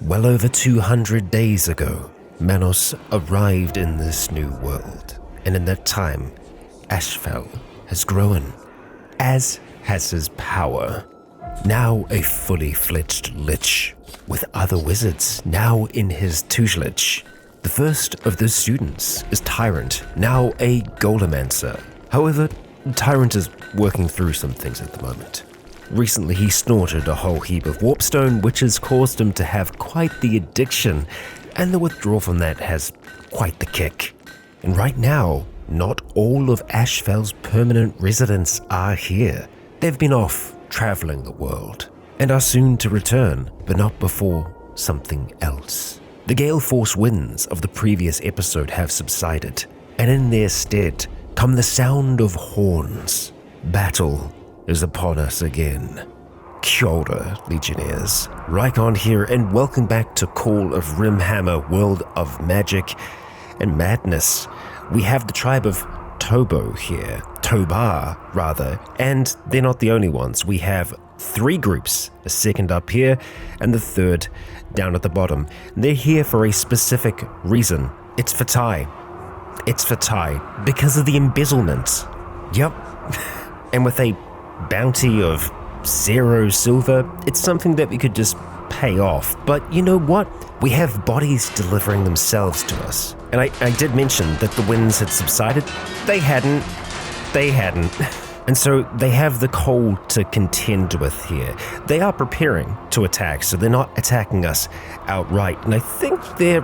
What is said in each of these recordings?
Well over 200 days ago, Manos arrived in this new world, and in that time, Ashfell has grown, as has his power. Now a fully fledged lich, with other wizards now in his tutelage. The first of those students is Tyrant, now a Golemancer. However, Tyrant is working through some things at the moment. Recently he snorted a whole heap of warpstone, which has caused him to have quite the addiction, and the withdrawal from that has quite the kick. And right now, not all of Ashfell's permanent residents are here. They've been off traveling the world, and are soon to return, but not before something else. The gale force winds of the previous episode have subsided, and in their stead come the sound of horns. Battle is upon us again. Kia ora, Legionnaires. Rycon here, and welcome back to Call of Rimhammer, World of Magic and Madness. We have the tribe of Tobar here, and they're not the only ones. We have 3 groups, a second up here, and the third down at the bottom. They're here for a specific reason. It's for Ty. Because of the embezzlement. Yep. And with a bounty of 0 silver, it's something that we could just pay off. But you know what? We have bodies delivering themselves to us. And I did mention that the winds had subsided. They hadn't. And so they have the cold to contend with here. They are preparing to attack, so they're not attacking us outright. And I think they're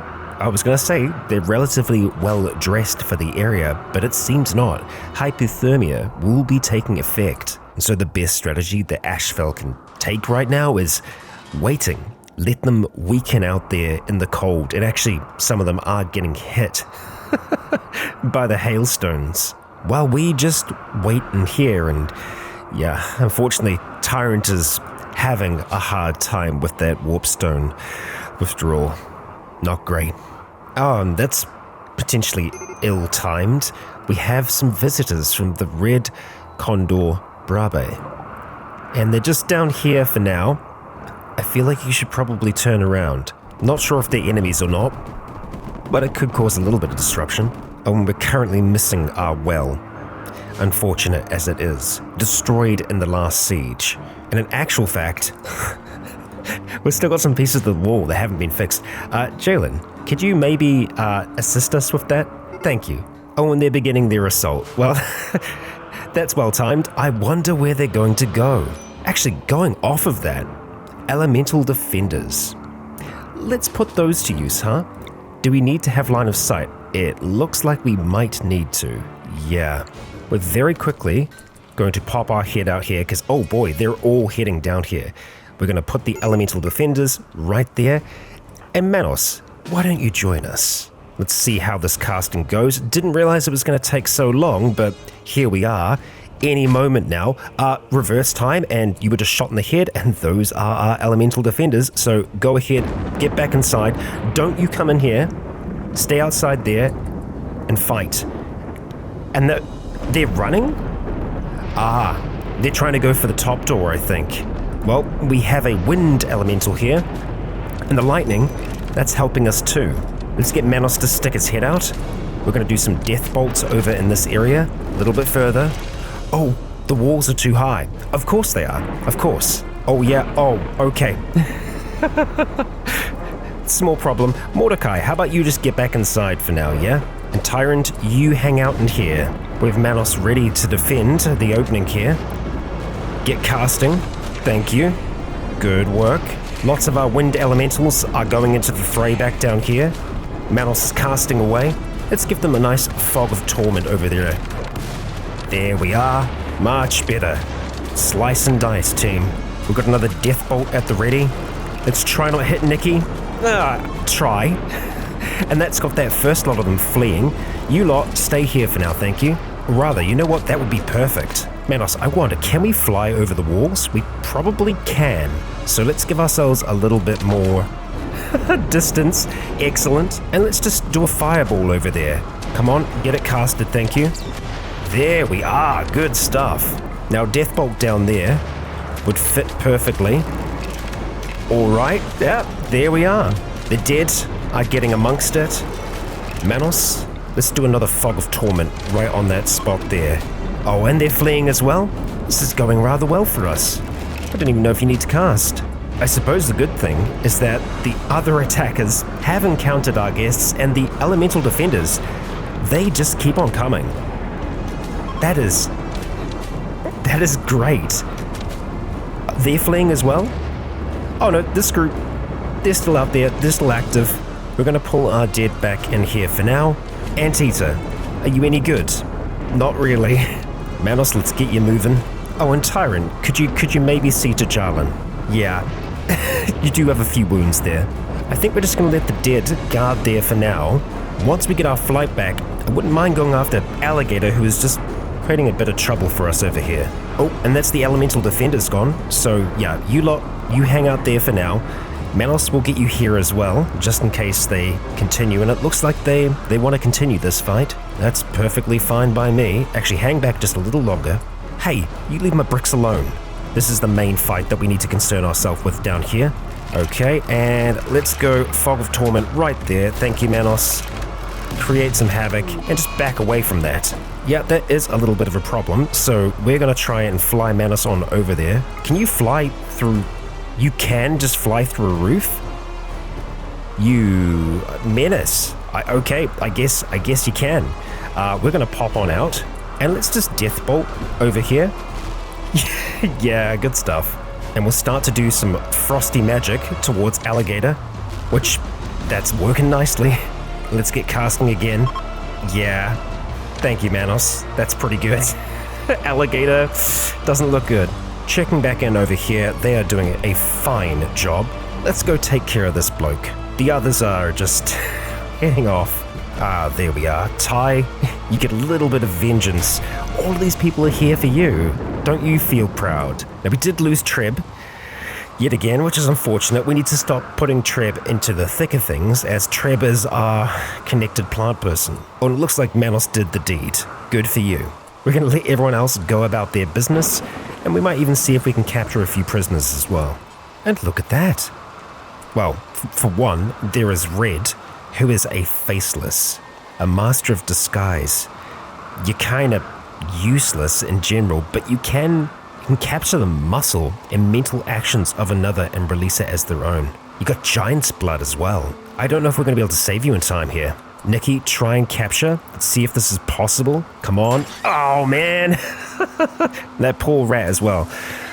relatively well dressed for the area, but it seems not. Hypothermia will be taking effect. And so the best strategy that Ashfell can take right now is waiting. Let them weaken out there in the cold. And actually, some of them are getting hit by the hailstones, while we just wait in here. And yeah, unfortunately, Tyrant is having a hard time with that warpstone withdrawal. Not great. Oh, and that's potentially ill-timed. We have some visitors from the Red Condor Brabe, and they're just down here for now. I feel like you should probably turn around. Not sure if they're enemies or not, but it could cause a little bit of disruption. And we're currently missing our well, unfortunate as it is, destroyed in the last siege. And in actual fact, we've still got some pieces of the wall that haven't been fixed. Jalen, could you maybe assist us with that? Thank you. Oh, and they're beginning their assault. Well, that's well timed. I wonder where they're going to go. Actually, going off of that, elemental defenders. Let's put those to use, huh? Do we need to have line of sight? It looks like we might need to. Yeah. We're very quickly going to pop our head out here because, oh boy, they're all heading down here. We're going to put the elemental defenders right there. And Manos, why don't you join us? Let's see how this casting goes. Didn't realize it was going to take so long, but here we are. Any moment now. Reverse time, and you were just shot in the head, and those are our elemental defenders. So go ahead, get back inside. Don't you come in here. Stay outside there and fight. And they're running? They're trying to go for the top door, I think. Well, we have a wind elemental here, and the lightning, that's helping us too. Let's get Manos to stick his head out. We're going to do some death bolts over in this area, a little bit further. Oh, the walls are too high. Of course they are, of course. Oh yeah, oh, okay. Small problem. Mordecai, how about you just get back inside for now, yeah? And Tyrant, you hang out in here. We have Manos ready to defend the opening here. Get casting. Thank you. Good work. Lots of our wind elementals are going into the fray back down here. Manos is casting away. Let's give them a nice fog of torment over there. There we are. Much better. Slice and dice, team. We've got another death bolt at the ready. Let's try not hit Nikki. Try. And that's got that first lot of them fleeing. You lot, stay here for now, thank you. Or rather, you know what? That would be perfect. Manos, I wonder, can we fly over the walls? We probably can. So let's give ourselves a little bit more distance. Excellent. And let's just do a fireball over there. Come on, get it casted, thank you. There we are. Good stuff. Now, Deathbolt down there would fit perfectly. Alright, yeah, there we are. The dead are getting amongst it. Manos, let's do another Fog of Torment right on that spot there. Oh, and they're fleeing as well? This is going rather well for us. I don't even know if you need to cast. I suppose the good thing is that the other attackers have encountered our guests, and the elemental defenders, they just keep on coming. That is great. They're fleeing as well? Oh no, this group, they're still out there, they're still active. We're gonna pull our dead back in here for now. Anteater, are you any good? Not really. Manos, let's get you moving. Oh, and Tyrant, could you maybe see to Jarlan? Yeah, you do have a few wounds there. I think we're just gonna let the dead guard there for now. Once we get our flight back, I wouldn't mind going after Alligator, who is just creating a bit of trouble for us over here. Oh, and that's the elemental defenders gone. So yeah, you lot, you hang out there for now. Manos will get you here as well, just in case they continue, and it looks like they want to continue this fight. That's perfectly fine by me. Actually, hang back just a little longer. Hey, you leave my bricks alone. This is the main fight that we need to concern ourselves with down here. Okay, and let's go Fog of Torment right there. Thank you, Manos. Create some havoc, and just back away from that. Yeah, that is a little bit of a problem, so we're going to try and fly Manos on over there. Can you fly through... You can just fly through a roof? You... Menace. Okay, I guess you can. We're going to pop on out, and let's just Death Bolt over here. Yeah, good stuff. And we'll start to do some frosty magic towards Alligator, which, that's working nicely. Let's get casting again. Yeah. Thank you, Manos. That's pretty good. Alligator doesn't look good. Checking back in over here, they are doing a fine job. Let's go take care of this bloke. The others are just heading off. Ah, there we are. Ty, you get a little bit of vengeance. All of these people are here for you. Don't you feel proud? Now, we did lose Treb yet again, which is unfortunate. We need to stop putting Treb into the thick of things, as Treb is our connected plant person. Oh, it looks like Manos did the deed. Good for you. We're going to let everyone else go about their business, and we might even see if we can capture a few prisoners as well. And look at that. Well, for one, there is Red, who is a faceless, a master of disguise. You're kind of useless in general, but you can capture the muscle and mental actions of another and release it as their own. You got Giant's Blood as well. I don't know if we're going to be able to save you in time here. Nikki, try and capture. Let's see if this is possible. Come on. Oh, man. That poor rat as well.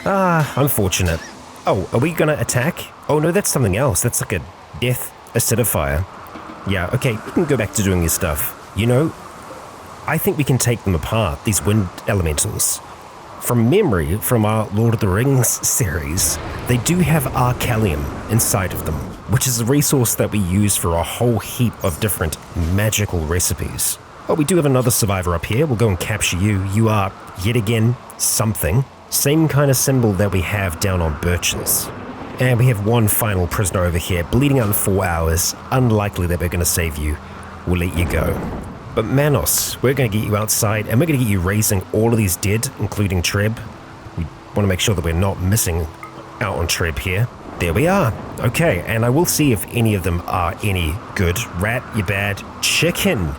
Ah, unfortunate. Oh, are we going to attack? Oh, no, that's something else. That's like a death acidifier. Yeah, okay, you can go back to doing your stuff. You know, I think we can take them apart, these wind elementals. From memory, from our Lord of the Rings series, they do have Arcalium inside of them, which is a resource that we use for a whole heap of different magical recipes. Oh, we do have another survivor up here. We'll go and capture you. You are, yet again, something. Same kind of symbol that we have down on Birches. And we have one final prisoner over here, bleeding out in 4 hours. Unlikely that we're going to save you. We'll let you go. But Manos, we're going to get you outside, and we're going to get you raising all of these dead, including Treb. We want to make sure that we're not missing out on Treb here. There we are. Okay, and I will see if any of them are any good. Rat, you're bad. Chicken,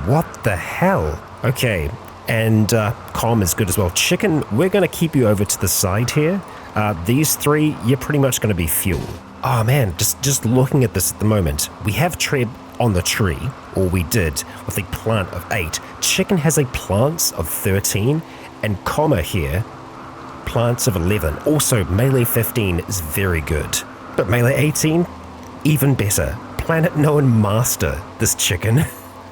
what the hell? Okay, and Com is good as well. Chicken, we're going to keep you over to the side here. These three, you're pretty much going to be fuel. Oh man, just looking at this at the moment, we have Treb on the tree, or we did, with a plant of 8. Chicken has a plants of 13, and Comma here, plants of 11. Also, melee 15 is very good. But melee 18, even better. Planet known master, this chicken.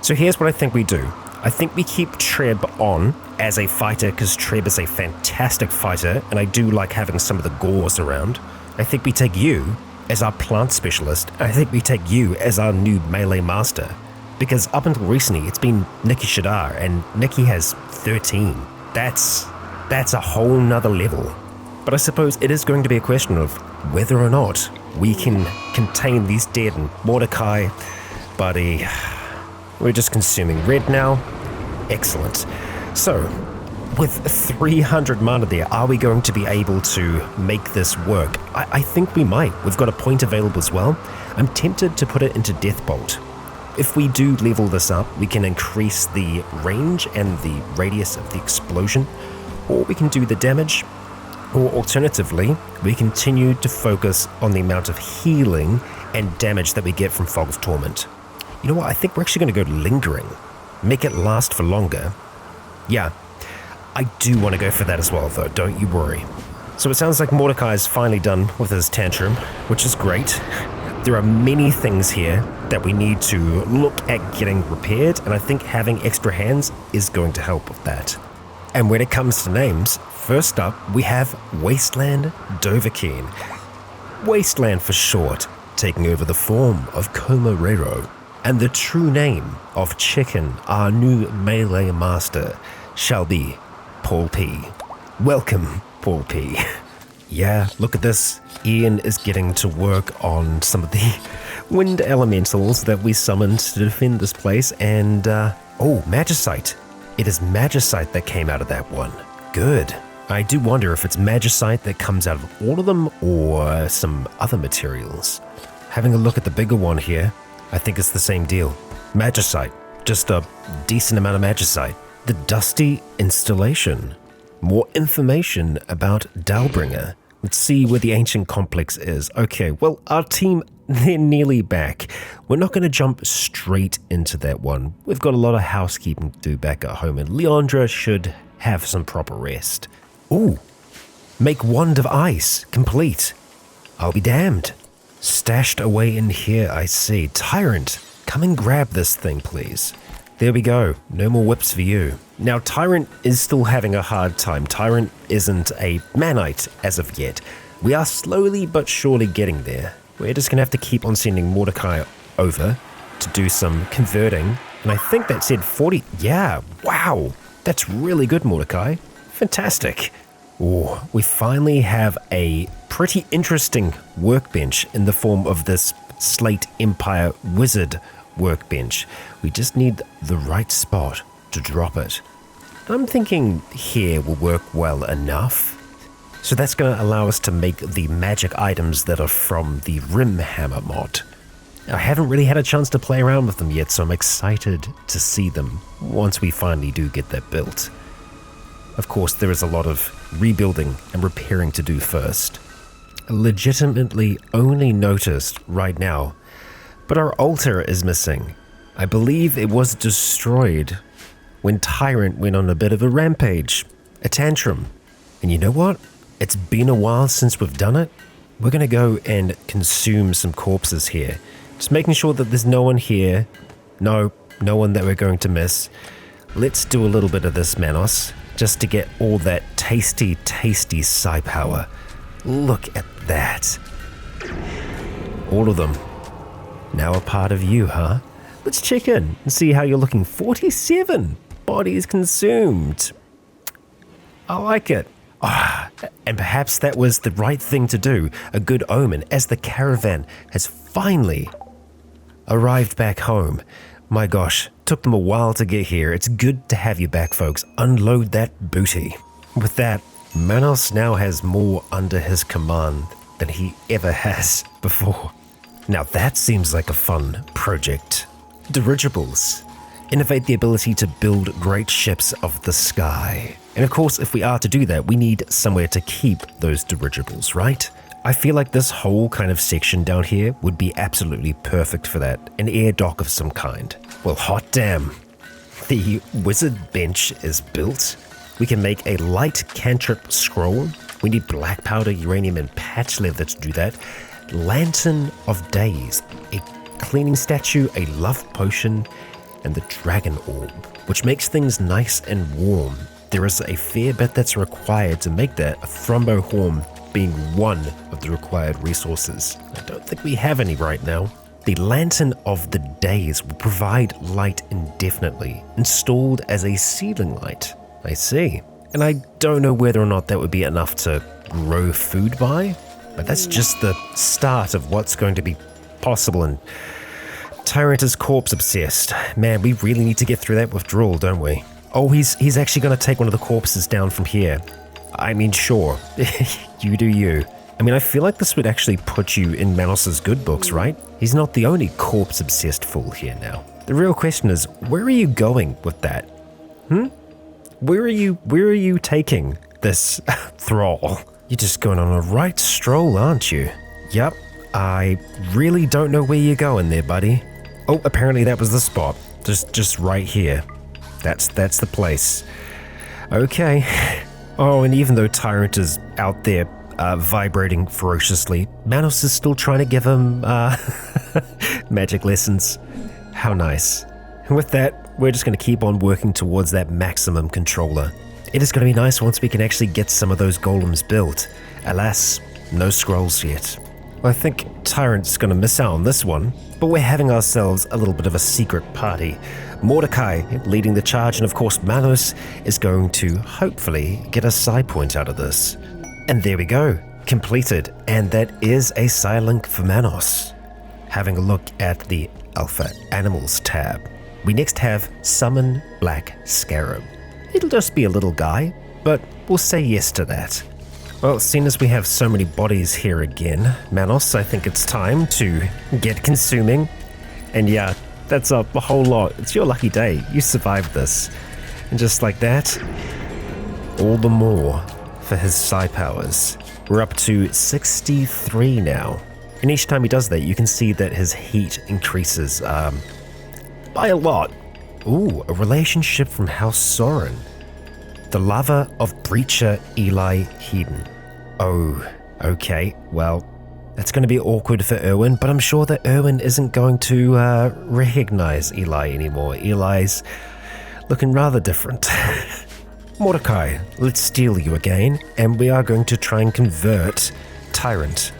So here's what I think we do. I think we keep Treb on as a fighter, because Treb is a fantastic fighter, and I do like having some of the gores around. I think we take you as our plant specialist, and I think we take you as our new melee master. Because up until recently, it's been Nikki Shadar, and Nikki has 13. That's a whole nother level. But I suppose it is going to be a question of whether or not we can contain these dead. And Mordecai, buddy, we're just consuming red now. Excellent. So, with 300 mana there, are we going to be able to make this work? I think we might. We've got a point available as well. I'm tempted to put it into Deathbolt. If we do level this up, we can increase the range and the radius of the explosion, or we can do the damage, or alternatively, we continue to focus on the amount of healing and damage that we get from Fog of Torment. You know what, I think we're actually going to go Lingering. Make it last for longer. Yeah, I do want to go for that as well though, don't you worry. So it sounds like Mordecai's finally done with his tantrum, which is great. There are many things here that we need to look at getting repaired, and I think having extra hands is going to help with that. And when it comes to names, first up we have Wasteland Dovahkiin. Wasteland for short, taking over the form of Komarero. And the true name of Chicken, our new melee master, shall be Paul P. Welcome, Paul P. Yeah, look at this. Ian is getting to work on some of the wind elementals that we summoned to defend this place, and oh, Magicite. It is Magicite that came out of that one. Good. I do wonder if it's Magicite that comes out of all of them or some other materials. Having a look at the bigger one here, I think it's the same deal. Magicite. Just a decent amount of Magicite. The Dusty Installation. More information about Dalbringer. Let's see where the Ancient Complex is. Okay, well, our team, they're nearly back. We're not going to jump straight into that one. We've got a lot of housekeeping to do back at home, and Leandra should have some proper rest. Ooh, make Wand of Ice complete. I'll be damned. Stashed away in here, I see. Tyrant, come and grab this thing, please. There we go. No more whips for you. Now, Tyrant is still having a hard time. Tyrant isn't a manite as of yet. We are slowly but surely getting there. We're just going to have to keep on sending Mordecai over to do some converting. And I think that said 40. Yeah, wow. That's really good, Mordecai. Fantastic. Oh, we finally have a pretty interesting workbench in the form of this Slate Empire Wizard workbench. We just need the right spot to drop it. I'm thinking here will work well enough. So that's going to allow us to make the magic items that are from the Rimhammer mod. I haven't really had a chance to play around with them yet, so I'm excited to see them once we finally do get that built. Of course, there is a lot of rebuilding and repairing to do first. Legitimately only noticed right now, but our altar is missing. I believe it was destroyed when Tyrant went on a bit of a rampage, a tantrum. And you know what? It's been a while since we've done it. We're going to go and consume some corpses here. Just making sure that there's no one here. No one that we're going to miss. Let's do a little bit of this, Manos, just to get all that tasty, tasty psi power. Look at that. All of them. Now a part of you, huh? Let's check in and see how you're looking. 47 bodies consumed. I like it. And perhaps that was the right thing to do. A good omen as the caravan has finally arrived back home. My gosh, took them a while to get here. It's good to have you back, folks. Unload that booty. With that, Manos now has more under his command than he ever has before. Now that seems like a fun project. Dirigibles. Innovate the ability to build great ships of the sky. And of course, if we are to do that, we need somewhere to keep those dirigibles, right? I feel like this whole kind of section down here would be absolutely perfect for that. An air dock of some kind. Well, hot damn. The wizard bench is built. We can make a light cantrip scroll. We need black powder, uranium, and patch leather to do that. Lantern of Days. A cleaning statue, a love potion, and the dragon orb, which makes things nice and warm. There is a fair bit that's required to make that, a thrombohorn being one of the required resources. I don't think we have any right now. The Lantern of the Days will provide light indefinitely, installed as a ceiling light. I see. And I don't know whether or not that would be enough to grow food by, but that's just the start of what's going to be possible. And Tyrant is corpse obsessed. Man, we really need to get through that withdrawal, don't we? Oh, he's actually going to take one of the corpses down from here. I mean, sure. You do you. I mean, I feel like this would actually put you in Manos's good books, right? He's not the only corpse-obsessed fool here now. The real question is, where are you going with that? Where are you taking this thrall? You're just going on a right stroll, aren't you? Yep, I really don't know where you're going there, buddy. Oh, apparently that was the spot. Just right here. That's the place. Okay. Oh, and even though Tyrant is out there vibrating ferociously, Manos is still trying to give him magic lessons. How nice. And with that, we're just going to keep on working towards that maximum controller. It is going to be nice once we can actually get some of those golems built. Alas, no scrolls yet. Well, I think Tyrant's going to miss out on this one, but we're having ourselves a little bit of a secret party. Mordecai leading the charge, and of course Manos is going to hopefully get a side point out of this. And there we go, completed, and that is a side link for Manos. Having a look at the Alpha Animals tab, we next have Summon Black Scarab. It'll just be a little guy, but we'll say yes to that. Well, seeing as we have so many bodies here again, Manos, I think it's time to get consuming. And yeah, that's a whole lot. It's your lucky day. You survived this. And just like that, all the more for his psi powers. We're up to 63 now. And each time he does that, you can see that his heat increases by a lot. Ooh, a relationship from House Soren. The lover of Breacher Eli Hedon. Oh, okay, well, that's going to be awkward for Erwin, but I'm sure that Erwin isn't going to recognize Eli anymore. Eli's looking rather different. Mordecai, let's steal you again, and we are going to try and convert Tyrant.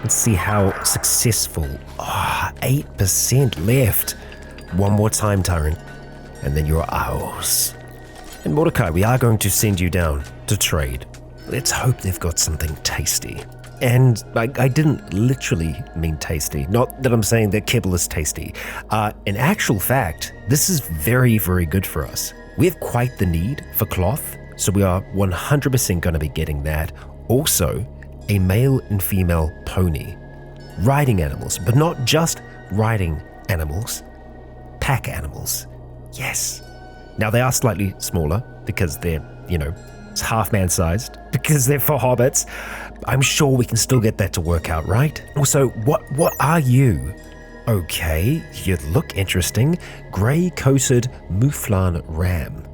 Let's see how successful. 8% left. One more time, Tyrant, and then you're ours. And Mordecai, we are going to send you down to trade. Let's hope they've got something tasty. And I didn't literally mean tasty. Not that I'm saying that kibble is tasty. In actual fact, this is very, very good for us. We have quite the need for cloth, so we are 100% going to be getting that. Also, a male and female pony. Riding animals, but not just riding animals. Pack animals. Yes. Now they are slightly smaller because they're, it's half man-sized because they're for hobbits. I'm sure we can still get that to work out, right? Also, what are you? Okay, you look interesting. Grey-coated mouflon ram.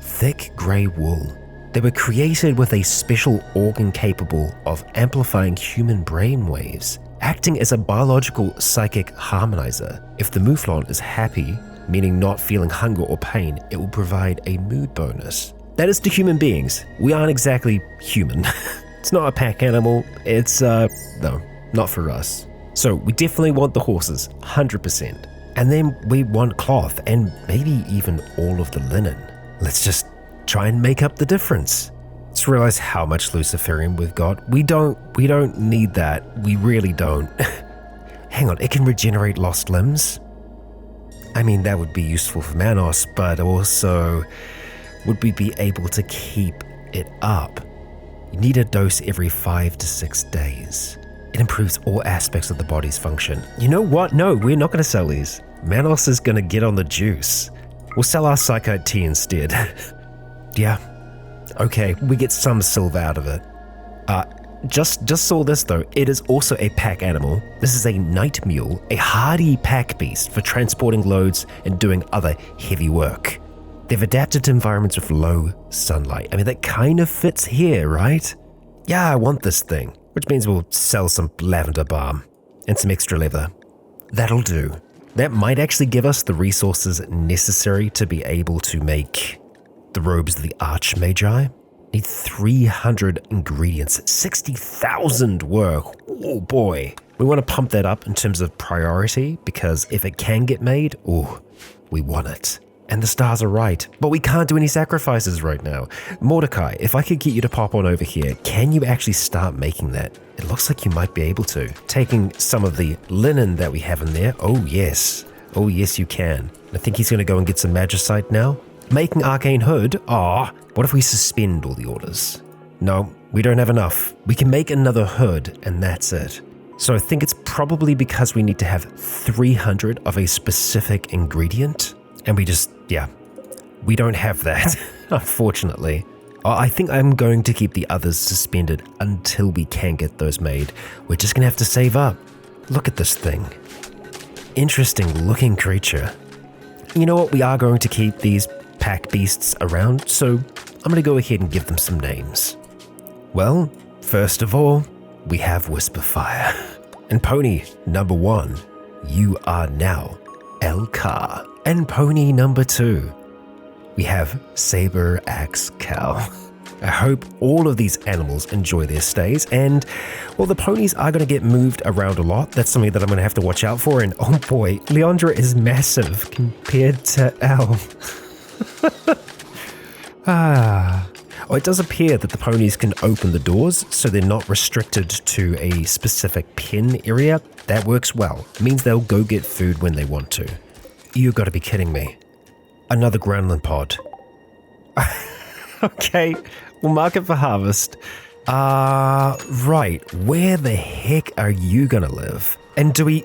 Thick grey wool. They were created with a special organ capable of amplifying human brainwaves, acting as a biological psychic harmonizer. If the mouflon is happy, meaning not feeling hunger or pain, it will provide a mood bonus. That is to human beings. We aren't exactly human. It's not a pack animal. It's, no, not for us. So we definitely want the horses, 100%. And then we want cloth and maybe even all of the linen. Let's just try and make up the difference. Let's realize how much Luciferium we've got. We don't need that. We really don't. Hang on, it can regenerate lost limbs? I mean, that would be useful for Manos, but also, would we be able to keep it up? You need a dose every 5 to 6 days. It improves all aspects of the body's function. You know what? No, we're not going to sell these. Manos is going to get on the juice. We'll sell our Psychite tea instead. Yeah. Okay, we get some silver out of it. Just saw this though. It is also a pack animal. This is a night mule, a hardy pack beast for transporting loads and doing other heavy work. They've adapted to environments with low sunlight. I mean, that kind of fits here, right? Yeah, I want this thing, which means we'll sell some lavender balm and some extra leather. That'll do. That might actually give us the resources necessary to be able to make the robes of the Archmagi. Need 300 ingredients, 60,000 work. Oh boy. We want to pump that up in terms of priority because if it can get made, we want it. And the stars are right, but we can't do any sacrifices right now. Mordecai, if I could get you to pop on over here, can you actually start making that? It looks like you might be able to. Taking some of the linen that we have in there. Oh yes you can. I think he's going to go and get some magicite now. Making Arcane Hood? Ah, what if we suspend all the orders? No, we don't have enough. We can make another hood and that's it. So I think it's probably because we need to have 300 of a specific ingredient. And we don't have that, unfortunately. I think I'm going to keep the others suspended until we can get those made. We're just going to have to save up. Look at this thing. Interesting looking creature. You know what? We are going to keep these pack beasts around, so I'm going to go ahead and give them some names. Well, first of all, we have Whisperfire. And pony number 1, you are now Elkar. And pony number 2, we have Saber Axe Cow. I hope all of these animals enjoy their stays, and well, the ponies are going to get moved around a lot. That's something that I'm going to have to watch out for, and oh boy, Leandra is massive compared to Elle. Oh, it does appear that the ponies can open the doors, so they're not restricted to a specific pen area. That works well. It means they'll go get food when they want to. You gotta be kidding me. Another groundland pod. Okay, we'll mark it for harvest. Right, where the heck are you gonna live? And do we...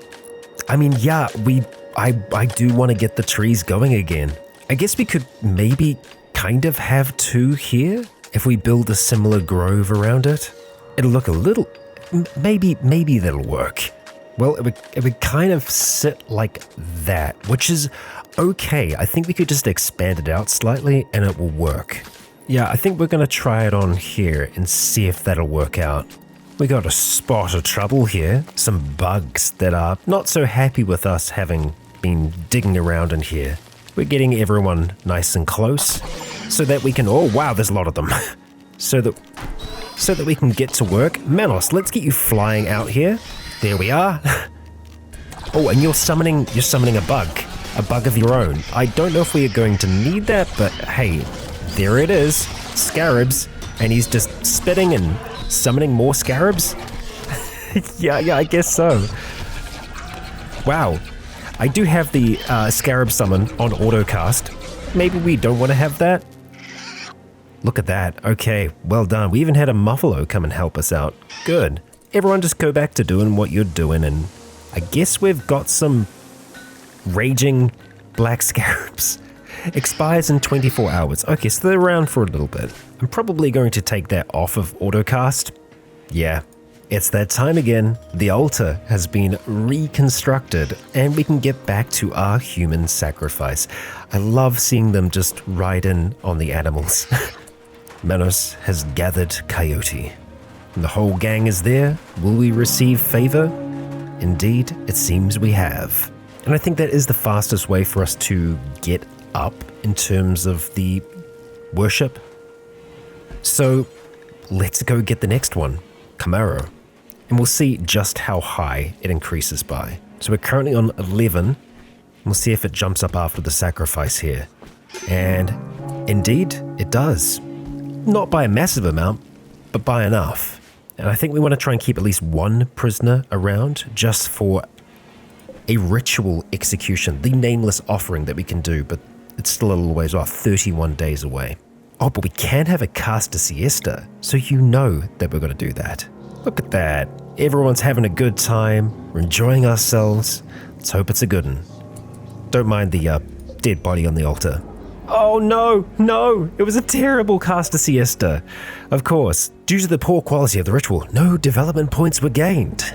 I mean, yeah, I do want to get the trees going again. I guess we could maybe kind of have 2 here if we build a similar grove around it. It'll look a little... Maybe that'll work. Well, it would kind of sit like that, which is okay. I think we could just expand it out slightly and it will work. Yeah, I think we're going to try it on here and see if that'll work out. We got a spot of trouble here. Some bugs that are not so happy with us having been digging around in here. We're getting everyone nice and close so that we can... Oh, wow, there's a lot of them. so that we can get to work. Manos, let's get you flying out here. There we are. Oh, and you're summoning a bug of your own. I don't know if we are going to need that, but hey, there it is. Scarabs. And he's just spitting and summoning more scarabs. yeah, I guess so. Wow. I do have the scarab summon on autocast. Maybe we don't want to have that. Look at that. Okay, well done. We even had a muffalo come and help us out. Good. Everyone just go back to doing what you're doing, and I guess we've got some raging black scarabs. Expires in 24 hours. Okay, so they're around for a little bit. I'm probably going to take that off of autocast. Yeah, it's that time again. The altar has been reconstructed, and we can get back to our human sacrifice. I love seeing them just ride in on the animals. Manos has gathered Coyote. And the whole gang is there. Will we receive favor? Indeed, it seems we have. And I think that is the fastest way for us to get up in terms of the worship. So let's go get the next one, Camaro. And we'll see just how high it increases by. So we're currently on 11. We'll see if it jumps up after the sacrifice here. And indeed, it does. Not by a massive amount, but by enough. And I think we want to try and keep at least one prisoner around just for a ritual execution, the nameless offering that we can do, but it's still a little ways off, 31 days away. Oh, but we can have a cast a siesta, so you know that we're going to do that. Look at that. Everyone's having a good time. We're enjoying ourselves. Let's hope it's a good one. Don't mind the dead body on the altar. Oh no, it was a terrible cast a siesta. Of course, due to the poor quality of the ritual, no development points were gained.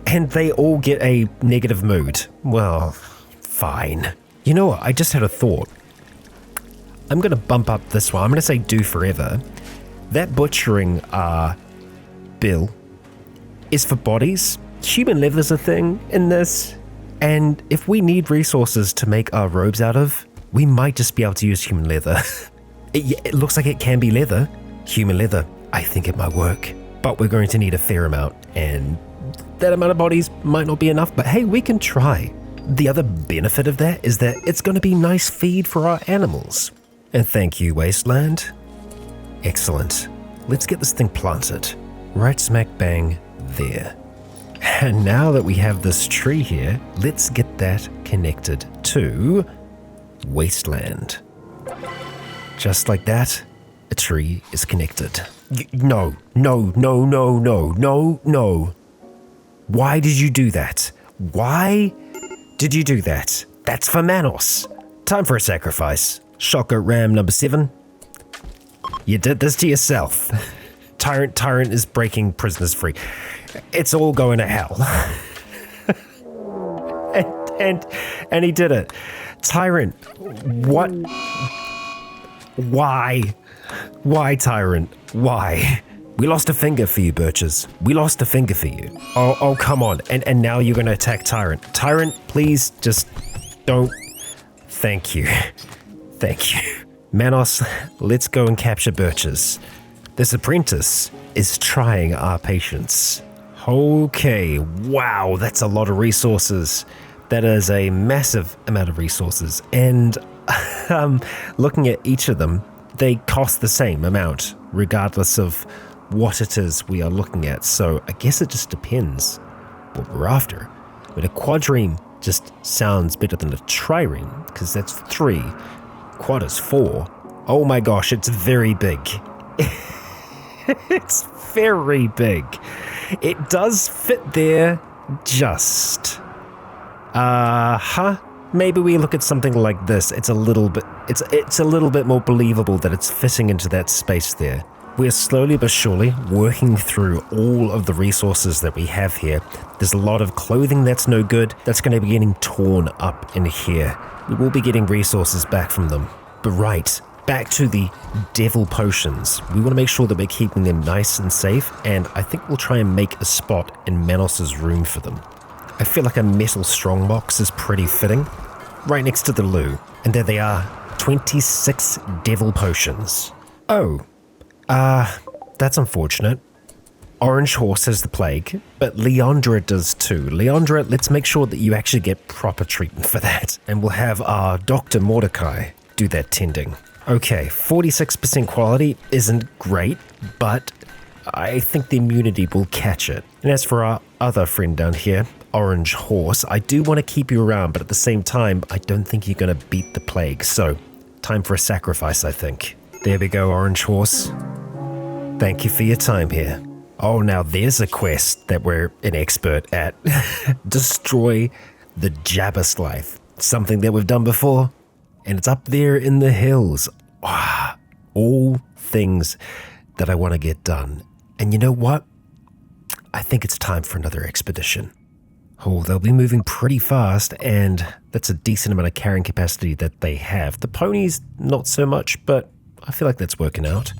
And they all get a negative mood. Well, fine. You know what, I just had a thought. I'm going to bump up this one. I'm going to say do forever. That butchering bill is for bodies. Human leather's a thing in this. And if we need resources to make our robes out of, we might just be able to use human leather. It looks like it can be leather. Human leather. I think it might work. But we're going to need a fair amount, and that amount of bodies might not be enough, but hey, we can try. The other benefit of that is that it's going to be nice feed for our animals. And thank you, Wasteland. Excellent. Let's get this thing planted. Right smack bang there. And now that we have this tree here, let's get that connected to Wasteland. just like that, a tree is connected. No. Why did you do that? Why did you do that? That's for Manos. Time for a sacrifice. Shocker Ram number 7. You did this to yourself. Tyrant is breaking prisoners free. It's all going to hell. and he did it. Tyrant, what? Why? Why, Tyrant? Why? We lost a finger for you, Birches. We lost a finger for you. Oh, come on. And now you're going to attack Tyrant. Tyrant, please just don't. Thank you. Thank you. Manos, let's go and capture Birches. This apprentice is trying our patience. Okay, wow, that's a lot of resources. That is a massive amount of resources. And looking at each of them, they cost the same amount, regardless of what it is we are looking at. So I guess it just depends what we're after. But a quadrine just sounds better than a trireme, because that's 3. Quad is 4. Oh my gosh, it's very big. It's very big. It does fit there just. Maybe we look at something like this. It's a little bit more believable that it's fitting into that space there. We're slowly but surely working through all of the resources that we have here. There's a lot of clothing that's no good. That's going to be getting torn up in here. We will be getting resources back from them. But right, back to the devil potions. We want to make sure that we're keeping them nice and safe, and I think we'll try and make a spot in Manos's room for them. I feel like a metal strongbox is pretty fitting. Right next to the loo. And there they are, 26 devil potions. Oh, that's unfortunate. Orange Horse has the plague, but Leandra does too. Leandra, let's make sure that you actually get proper treatment for that. And we'll have our Dr. Mordecai do that tending. Okay, 46% quality isn't great, but I think the immunity will catch it. And as for our other friend down here, Orange Horse, I do want to keep you around, but at the same time, I don't think you're going to beat the plague. So, time for a sacrifice, I think. There we go, Orange Horse. Thank you for your time here. Oh, now there's a quest that we're an expert at. Destroy the Jabberslith. Something that we've done before. And it's up there in the hills. All things that I want to get done. And you know what? I think it's time for another expedition. Oh, they'll be moving pretty fast, and that's a decent amount of carrying capacity that they have. The ponies, not so much, but I feel like that's working out.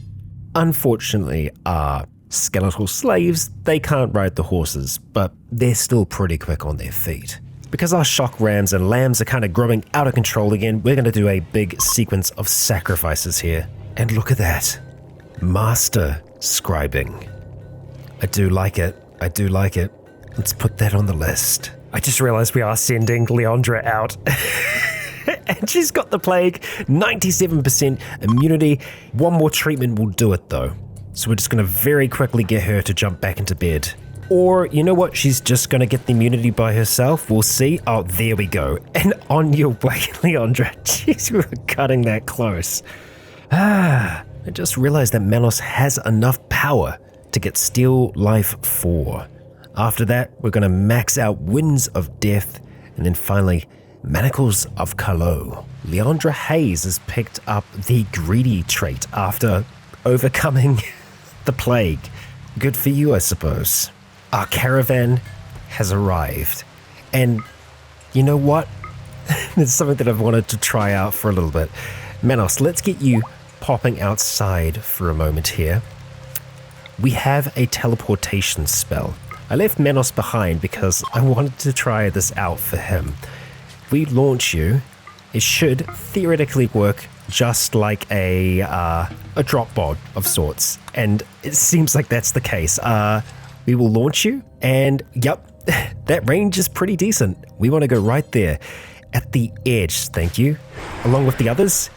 Unfortunately, our skeletal slaves, they can't ride the horses, but they're still pretty quick on their feet. Because our shock rams and lambs are kind of growing out of control again, we're going to do a big sequence of sacrifices here. And look at that. Master scribing. I do like it. I do like it. Let's put that on the list. I just realized we are sending Leandra out. And she's got the plague. 97% immunity. One more treatment will do it though. So we're just going to very quickly get her to jump back into bed. Or, you know what, she's just going to get the immunity by herself. We'll see. Oh, there we go. And on your way, Leandra. Jeez, we were cutting that close. I just realized that Manos has enough power to get Steel Life 4. After that, we're going to max out Winds of Death, and then finally, Manacles of Kalo. Leandra Hayes has picked up the Greedy trait after overcoming the plague. Good for you, I suppose. Our caravan has arrived. And you know what? It's something that I've wanted to try out for a little bit. Manos, let's get you popping outside for a moment here. We have a teleportation spell. I left Manos behind because I wanted to try this out for him. If we launch you, it should theoretically work just like a drop bod of sorts. And it seems like that's the case. We will launch you, and yep, that range is pretty decent. We want to go right there at the edge, thank you, along with the others.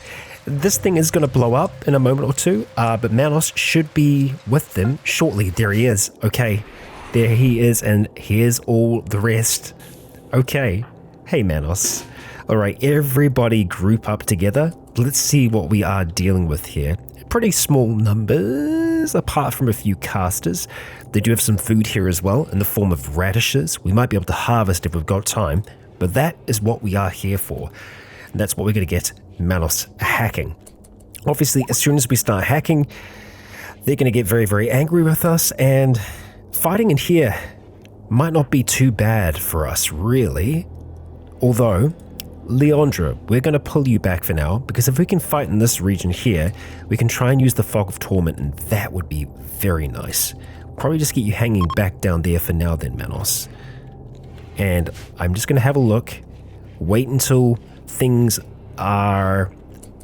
This thing is going to blow up in a moment or two, but Manos should be with them shortly. There he is. Okay, there he is, and here's all the rest. Okay, hey Manos. All right, everybody group up together. let's see what we are dealing with here. Pretty small numbers, apart from a few casters. They do have some food here as well, in the form of radishes. We might be able to harvest if we've got time, but that is what we are here for. And that's what we're going to get Manos hacking. Obviously, as soon as we start hacking, they're going to get very, very angry with us, and fighting in here might not be too bad for us, really. Although, Leandra, we're going to pull you back for now, because if we can fight in this region here, we can try and use the Fog of Torment, and that would be very nice. Probably just get you hanging back down there for now then, Manos. And I'm just going to have a look, wait until things are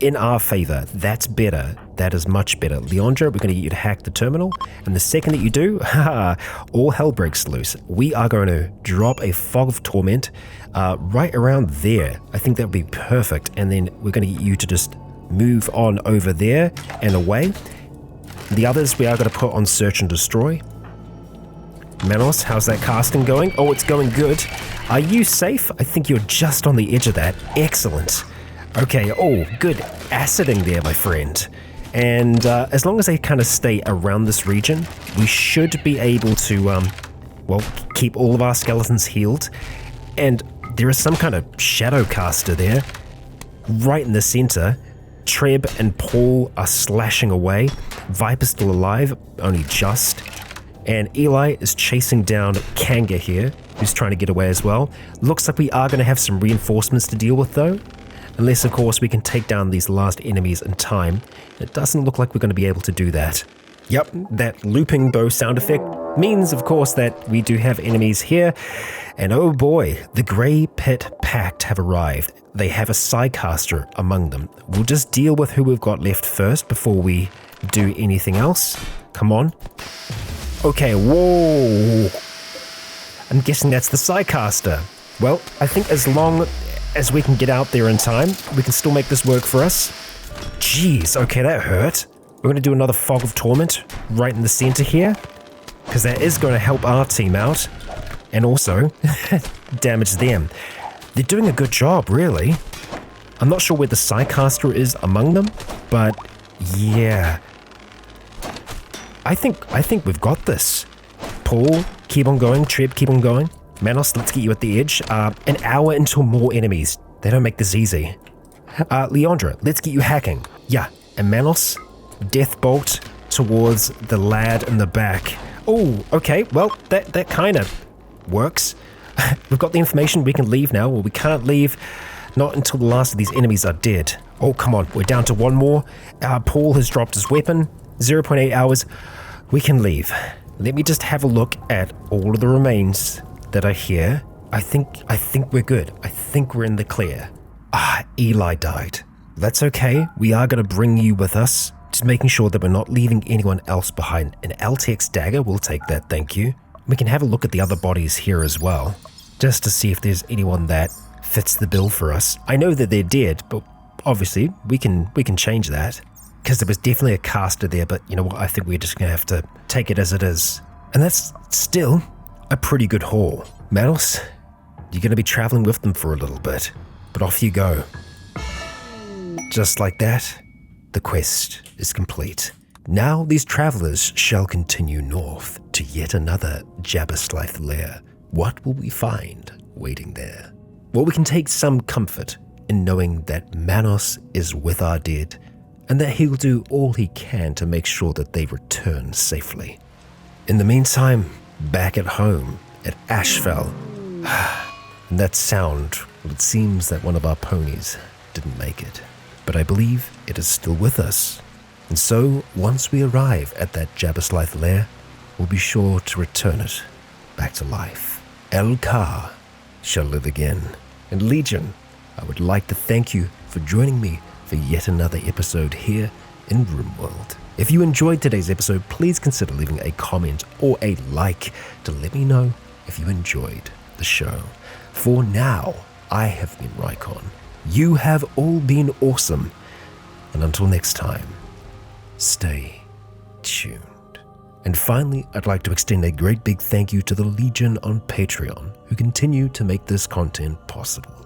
in our favor. That's better. That is much better. Leandra, we're going to get you to hack the terminal, and the second that you do, all hell breaks loose. We are going to drop a Fog of Torment right around there. I think that would be perfect, and then we're going to get you to just move on over there and away. The others we are going to put on Search and Destroy. Manos, how's that casting going? Oh, it's going good. Are you safe? I think you're just on the edge of that. Excellent. Okay, oh, good aciding there, my friend. And as long as they kind of stay around this region, we should be able to, keep all of our skeletons healed. And there is some kind of shadow caster there, right in the center. Treb and Paul are slashing away. Viper's still alive, only just. And Eli is chasing down Kanga here, who's trying to get away as well. Looks like we are going to have some reinforcements to deal with, though. Unless, of course, we can take down these last enemies in time. It doesn't look like we're going to be able to do that. Yep, that looping bow sound effect means, of course, that we do have enemies here. And oh boy, the Grey Pit Pact have arrived. They have a Psycaster among them. We'll just deal with who we've got left first before we do anything else. Come on. Okay, whoa. I'm guessing that's the Psycaster. Well, I think as long as we can get out there in time, we can still make this work for us. Jeez, okay, that hurt. We're going to do another Fog of Torment right in the center here, because that is going to help our team out, and also damage them. They're doing a good job, really. I'm not sure where the Psycaster is among them, but yeah. I think we've got this. Paul, keep on going. Treb, keep on going. Manos, let's get you at the edge. An hour until more enemies. They don't make this easy. Leandra, let's get you hacking. Yeah, and Manos, Death Bolt towards the lad in the back. Oh, okay, well, that kind of works. We've got the information, we can leave now. Well, we can't leave, not until the last of these enemies are dead. Oh, come on, we're down to one more. Paul has dropped his weapon. 0.8 hours. We can leave. Let me just have a look at all of the remains that are here. I think we're good. I think we're in the clear. Eli died. That's okay. We are going to bring you with us. Just making sure that we're not leaving anyone else behind. An LTX dagger, we'll take that, thank you. We can have a look at the other bodies here as well, just to see if there's anyone that fits the bill for us. I know that they're dead, but obviously we can change that, because there was definitely a caster there, but you know what, I think we're just going to have to take it as it is. And that's still a pretty good haul. Manos, you're going to be traveling with them for a little bit, but off you go. Just like that, the quest is complete. Now these travelers shall continue north to yet another Jabberslith lair. What will we find waiting there? Well, we can take some comfort in knowing that Manos is with our dead, and that he'll do all he can to make sure that they return safely. In the meantime, back at home at Ashfell, and that sound, well, it seems that one of our ponies didn't make it, but I believe it is still with us. And so, once we arrive at that Jabberslith lair, we'll be sure to return it back to life. Elkar shall live again. And Legion, I would like to thank you for joining me for yet another episode here in RimWorld. If you enjoyed today's episode, please consider leaving a comment or a like to let me know if you enjoyed the show. For now, I have been Rycon. You have all been awesome. And until next time, stay tuned. And finally, I'd like to extend a great big thank you to the Legion on Patreon who continue to make this content possible.